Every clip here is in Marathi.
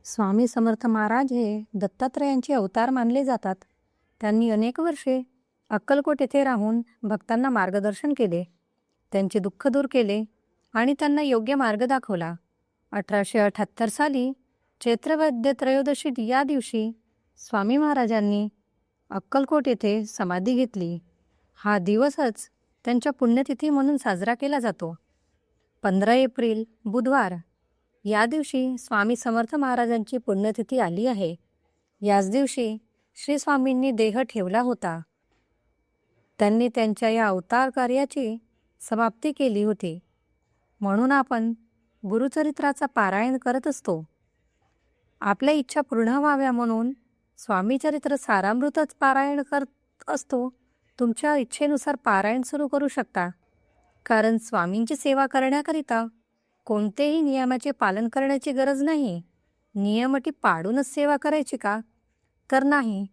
स्वामी समर्थ महाराज हे दत्तात्रयांचे अवतार मानले जातात. त्यांनी अनेक वर्षे अक्कलकोट येथे राहून भक्तांना मार्गदर्शन केले, त्यांचे दुःख दूर केले आणि त्यांना योग्य मार्ग दाखवला. 1878 साली चैत्रवद्य त्रयोदशी या दिवशी स्वामी महाराजांनी अक्कलकोट येथे समाधी घेतली. हा दिवसच त्यांच्या पुण्यतिथी म्हणून साजरा केला जातो. 15 एप्रिल बुधवार या दिवशी स्वामी समर्थ महाराजांची पुण्यतिथी आली आहे. याच दिवशी श्री स्वामींनी देह ठेवला होता. त्यांनी त्यांच्या या अवतार कार्याची समाप्ती केली होती. म्हणून आपण गुरुचरित्राचा पारायण करत असतो. आपल्या इच्छा पूर्ण व्हाव्या म्हणून स्वामी चरित्र सारामृतच पारायण करत असतो. तुमच्या इच्छेनुसार पारायण सुरू करू शकता. कारण स्वामींची सेवा करण्याकरिता कोणतेही नियमाचे पालन करण्याची गरज नाही. नियमटी पाडूनच सेवा करायची का? तर नाही.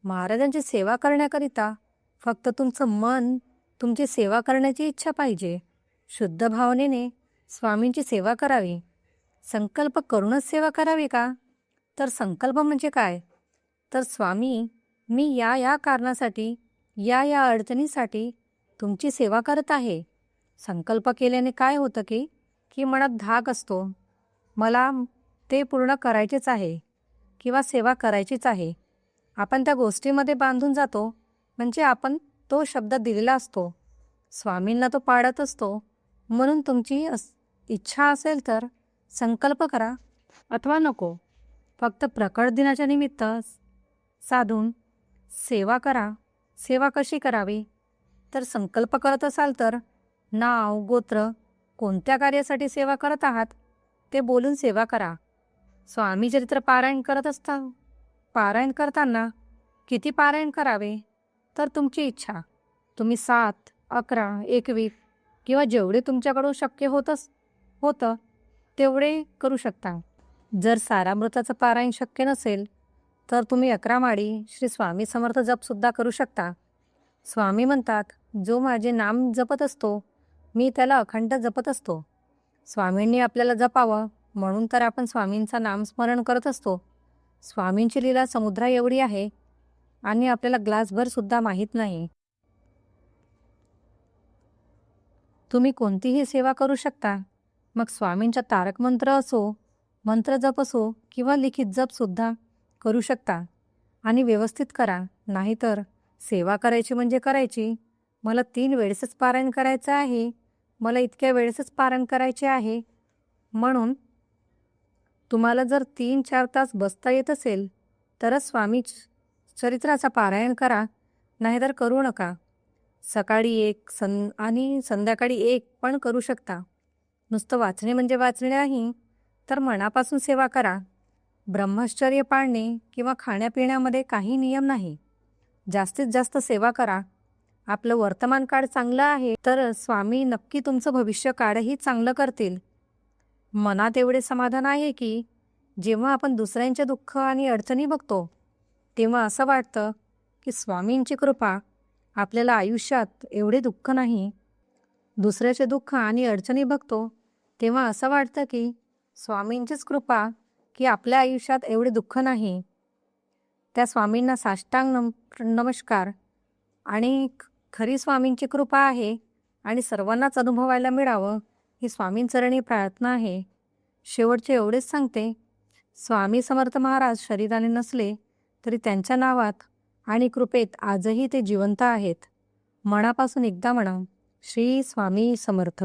महाराजांची सेवा करण्याकरिता फक्त तुमचं मन, तुमची सेवा करण्याची इच्छा पाहिजे. शुद्ध भावनेने स्वामींची सेवा करावी. संकल्प करूनच सेवा करावी का? तर संकल्प म्हणजे काय? तर स्वामी, मी या कारणासाठी, या अडचणीसाठी तुमची सेवा करत आहे. संकल्प केल्याने काय होतं की मनात धाक असतो, मला ते पूर्ण करायचेच आहे किंवा सेवा करायचीच आहे. आपण त्या गोष्टीमध्ये बांधून जातो. म्हणजे आपण तो शब्द दिलेला असतो, स्वामींना तो पाळत असतो. म्हणून तुमची इच्छा असेल तर संकल्प करा अथवा नको. फक्त प्रकट दिनाच्या निमित्त साधून सेवा करा. सेवा कशी करावी? तर संकल्प करत असाल तर नाव, गोत्र, कोणत्या कार्यासाठी सेवा करत आहात ते बोलून सेवा करा. स्वामी चरित्र पारायण पारायण करताना किती पारायण करावे? तर तुमची इच्छा. तुम्ही 7, 11, 21 किंवा जेवढे तुमच्याकडून शक्य होतं तेवढे करू शकता. जर सारामृताचं पारायण शक्य नसेल तर तुम्ही 11 माळी श्री स्वामी समर्थ जपसुद्धा करू शकता. स्वामी म्हणतात, जो माझे नाम जपत असतो मी त्याला अखंड जपत असतो. स्वामींनी आपल्याला जपावं म्हणून तर आपण स्वामींचं नामस्मरण करत असतो. स्वामींची लीला समुद्रा एवढी आहे आणि आपल्याला ग्लासभर सुद्धा माहीत नाही. तुम्ही कोणतीही सेवा करू शकता. मग स्वामींचा तारक मंत्र असो, मंत्र जप असो किंवा लिखित जप सुद्धा करू शकता. आणि व्यवस्थित करा. नाहीतर सेवा करायची म्हणजे करायची, मला 3 वेळेसच पारायण करायचं आहे, मला इतक्या वेळेसच पारायण करायचे आहे. म्हणून तुम्हाला जर 3-4 तास बसता येत असेल तरच स्वामी चरित्राचा पारायण करा, नाहीतर करू नका. सकाळी 1 आणि संध्याकाळी 1 पण करू शकता. नुसतं वाचणे म्हणजे वाचणे नाही, तर मनापासून सेवा करा. ब्रह्मचर्य पाळणे किंवा खाण्यापिण्यामध्ये काही नियम नाही. जास्तीत जास्त सेवा करा. आपलं वर्तमान काळ चांगलं आहे तर स्वामी नक्की तुमचं भविष्य काळही चांगलं करतील. मनात एवढे समाधान आहे की जेव्हा आपण दुसऱ्यांचे दुःख आणि अडचणी बघतो तेव्हा असं वाटतं की स्वामींची कृपा आपल्याला आयुष्यात एवढे दुःख नाही. दुसऱ्याचे दुःख आणि अडचणी बघतो तेव्हा असं वाटतं की स्वामींचीच कृपा की आपल्या आयुष्यात एवढे दुःख नाही. त्या स्वामींना साष्टांग नमस्कार. आणि खरी स्वामींची कृपा आहे आणि सर्वांनाच अनुभवायला मिळावं ही स्वामींचरणी प्रार्थना आहे. शेवटचे एवढेच सांगते, स्वामी समर्थ महाराज शरीराने नसले तरी त्यांच्या नावात आणि कृपेत आजही ते जिवंत आहेत. मनापासून एकदा म्हणा, श्री स्वामी समर्थ.